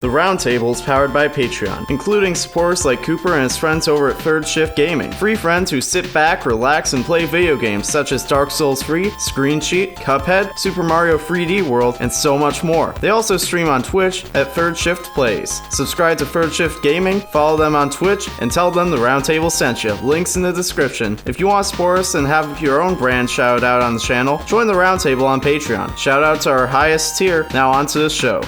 The Roundtable is powered by Patreon, including supporters like Cooper and his friends over at Third Shift Gaming. Free friends who sit back, relax, and play video games such as Dark Souls 3, Screen Sheet, Cuphead, Super Mario 3D World, and so much more. They also stream on Twitch at Third Shift Plays. Subscribe to Third Shift Gaming, follow them on Twitch, and tell them the Roundtable sent you. Links in the description. If you want to support us and have your own brand shouted out on the channel, join the Roundtable on Patreon. Shout out to our highest tier. Now on to the show.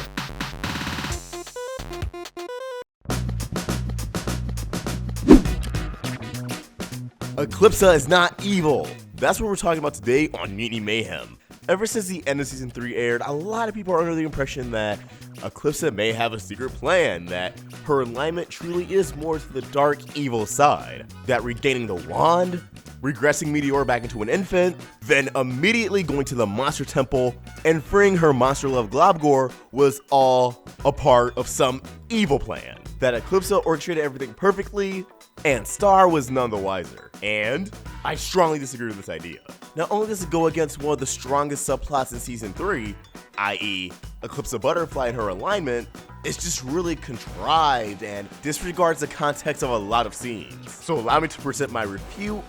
Eclipsa is not evil. That's what we're talking about today on Mewni Mayhem. Ever since the end of Season 3 aired, a lot of people are under the impression that Eclipsa may have a secret plan, that her alignment truly is more to the dark, evil side, that regaining the wand, regressing Meteor back into an infant, then immediately going to the monster temple and freeing her monster-loved Globgor was all a part of some evil plan. That Eclipsa orchestrated everything perfectly, and Star was none the wiser. And I strongly disagree with this idea. Not only does it go against one of the strongest subplots in Season 3, i.e. Eclipsa Butterfly and her alignment, it's just really contrived and disregards the context of a lot of scenes. So allow me to present my refute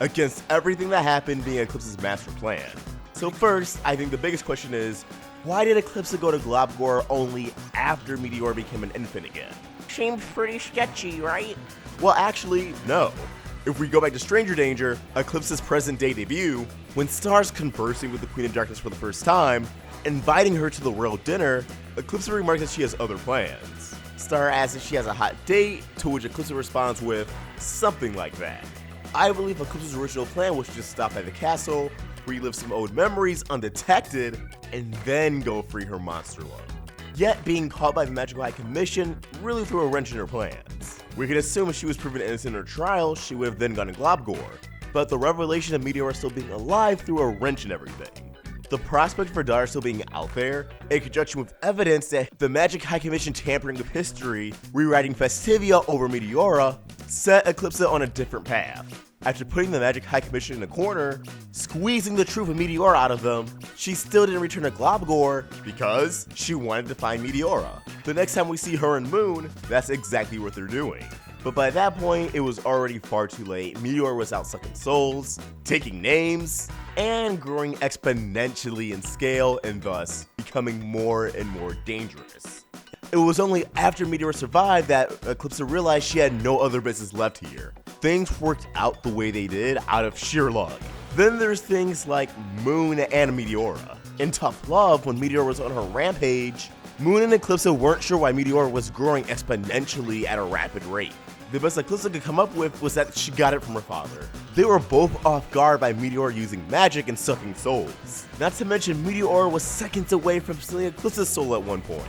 against everything that happened being Eclipsa's master plan. So first, I think the biggest question is, why did Eclipsa go to Globgor only after Meteor became an infant again? Seems pretty sketchy, right? Well, actually, no. If we go back to Stranger Danger, Eclipsa's present-day debut, when Star's conversing with the Queen of Darkness for the first time, inviting her to the royal dinner, Eclipsa remarks that she has other plans. Star asks if she has a hot date, to which Eclipsa responds with something like that. I believe Eclipsa's original plan was to just stop at the castle, relive some old memories undetected, and then go free her monster love. Yet, being caught by the Magical High Commission really threw a wrench in her plans. We can assume if she was proven innocent in her trial, she would have then gone to Globgor, but the revelation of Meteor still being alive threw a wrench in everything. The prospect for Dar still being out there, in conjunction with evidence that the Magic High Commission tampering with history, rewriting Festivia over Meteora, set Eclipsa on a different path. After putting the Magic High Commission in a corner, squeezing the truth of Meteora out of them, she still didn't return to Globgor because she wanted to find Meteora. The next time we see her and Moon, that's exactly what they're doing. But by that point, it was already far too late. Meteor was out sucking souls, taking names, and growing exponentially in scale, and thus becoming more and more dangerous. It was only after Meteor survived that Eclipsa realized she had no other business left here. Things worked out the way they did out of sheer luck. Then there's things like Moon and Meteora. In Tough Love, when Meteor was on her rampage, Moon and Eclipsa weren't sure why Meteor was growing exponentially at a rapid rate. The best Eclipsa could come up with was that she got it from her father. They were both off guard by Meteor using magic and sucking souls. Not to mention, Meteor was seconds away from stealing Eclipsa's soul at one point.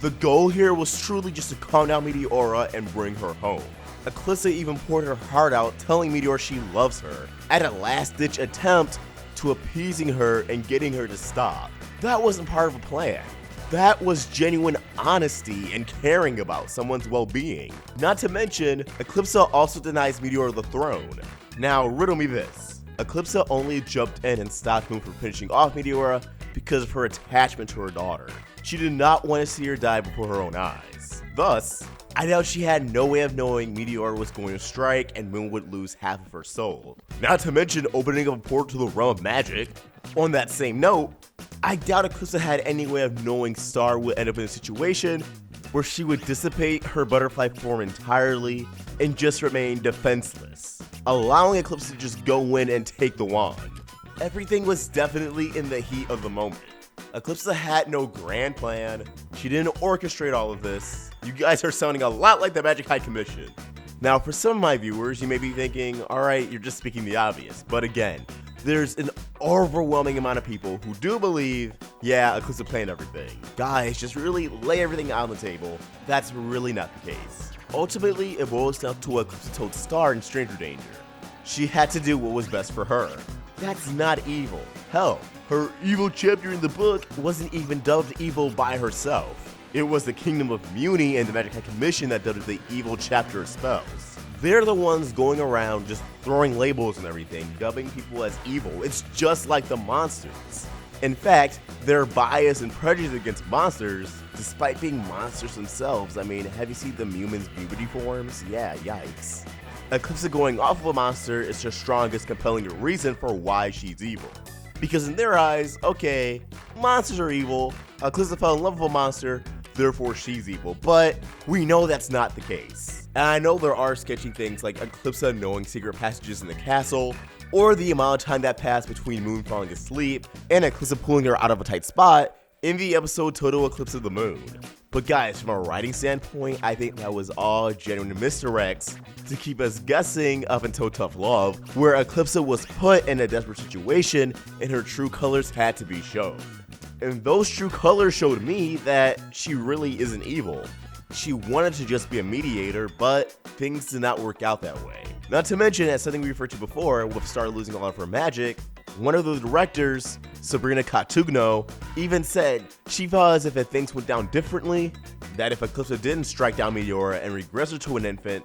The goal here was truly just to calm down Meteora and bring her home. Eclipsa even poured her heart out, telling Meteor she loves her, at a last-ditch attempt to appeasing her and getting her to stop. That wasn't part of a plan. That was genuine honesty and caring about someone's well-being. Not to mention, Eclipsa also denies Meteor the throne. Now, riddle me this. Eclipsa only jumped in and stopped Moon from finishing off Meteora because of her attachment to her daughter. She did not want to see her die before her own eyes. Thus, I doubt she had no way of knowing Meteor was going to strike and Moon would lose half of her soul. Not to mention opening up a portal to the realm of magic. On that same note, I doubt Eclipsa had any way of knowing Star would end up in a situation where she would dissipate her butterfly form entirely and just remain defenseless, allowing Eclipsa to just go in and take the wand. Everything was definitely in the heat of the moment. Eclipsa had no grand plan. She didn't orchestrate all of this. You guys are sounding a lot like the Magic High Commission. Now, for some of my viewers, you may be thinking, alright, you're just speaking the obvious. But again, there's an overwhelming amount of people who do believe, yeah, Eclipsa planned everything. Guys, just really lay everything out on the table. That's really not the case. Ultimately, it boils down to what Eclipsa told Star in Stranger Danger. She had to do what was best for her. That's not evil. Hell, her evil chapter in the book wasn't even dubbed evil by herself. It was the Kingdom of Mewni and the Magic High Commission that dubbed the evil chapter of spells. They're the ones going around just throwing labels and everything, dubbing people as evil. It's just like the monsters. In fact, their bias and prejudice against monsters despite being monsters themselves. I mean, have you seen the Mewni's puberty forms? Yeah, yikes. Eclipsa going off of a monster is her strongest compelling reason for why she's evil. Because in their eyes, okay, monsters are evil, Eclipsa fell in love with a monster, therefore she's evil, but we know that's not the case. And I know there are sketchy things like Eclipsa knowing secret passages in the castle, or the amount of time that passed between Moon falling asleep and Eclipsa pulling her out of a tight spot in the episode Total Eclipse of the Moon. But guys, from a writing standpoint, I think that was all genuine misdirects to keep us guessing up until Tough Love, where Eclipsa was put in a desperate situation and her true colors had to be shown. And those true colors showed me that she really isn't evil. She wanted to just be a mediator, but things did not work out that way. Not to mention, as something we referred to before, with Star losing a lot of her magic, one of the directors, Sabrina Catugno, even said she felt as if things went down differently, that if Eclipsa didn't strike down Meteora and regress her to an infant,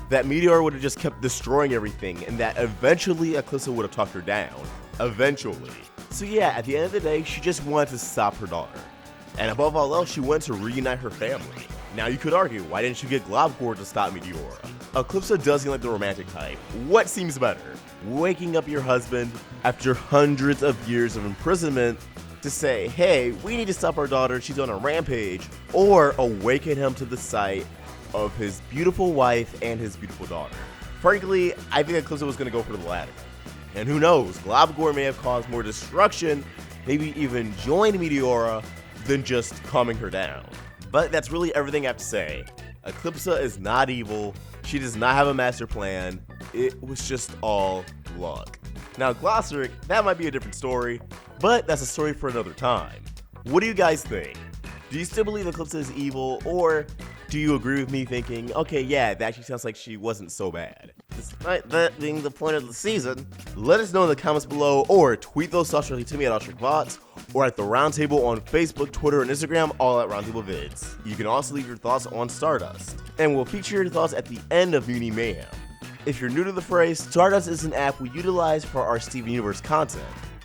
that Meteora would have just kept destroying everything, and that eventually Eclipsa would have talked her down. Eventually. So yeah, at the end of the day, she just wanted to stop her daughter. And above all else, she wanted to reunite her family. Now you could argue, why didn't you get Globgor to stop Meteora? Eclipsa does seem like the romantic type. What seems better? Waking up your husband after hundreds of years of imprisonment to say, hey, we need to stop our daughter, she's on a rampage, or awaken him to the sight of his beautiful wife and his beautiful daughter. Frankly, I think Eclipsa was going to go for the latter. And who knows, Globgor may have caused more destruction, maybe even joined Meteora, than just calming her down. But that's really everything I have to say. Eclipsa is not evil, she does not have a master plan, it was just all luck. Now Glossaric, that might be a different story, but that's a story for another time. What do you guys think? Do you still believe Eclipsa is evil, or do you agree with me thinking, okay, yeah, that actually sounds like she wasn't so bad? Despite that being the point of the season, let us know in the comments below, or tweet those thoughts directly to me at AwestruckVox, or at the Roundtable on Facebook, Twitter, and Instagram, all at Roundtable Vids. You can also leave your thoughts on Stardust, and we'll feature your thoughts at the end of Mewni Mayhem. If you're new to the phrase, Stardust is an app we utilize for our Steven Universe content.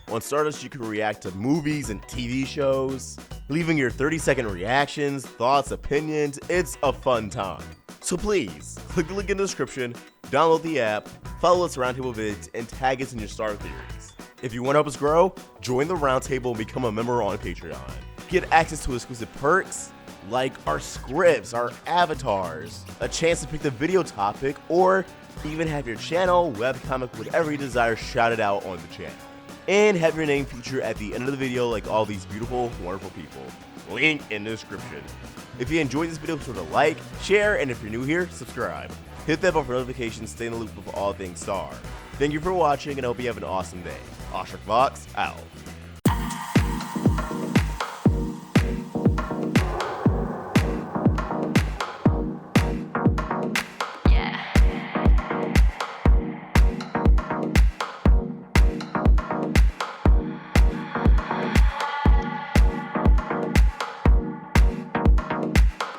On Stardust, you can react to movies and TV shows, leaving your 30-second reactions, thoughts, opinions. It's a fun time. So please, click the link in the description, download the app, follow us Roundtable Vids, and tag us in your Star theories. If you want to help us grow, join the Roundtable and become a member on Patreon. Get access to exclusive perks, like our scripts, our avatars, a chance to pick the video topic, or even have your channel, webcomic, whatever you desire shouted out on the channel. And have your name featured at the end of the video like all these beautiful, wonderful people. Link in the description. If you enjoyed this video, be sure to like, share, and if you're new here, subscribe. Hit that bell for notifications, stay in the loop with all things Star. Thank you for watching, and I hope you have an awesome day. AwestruckVox out.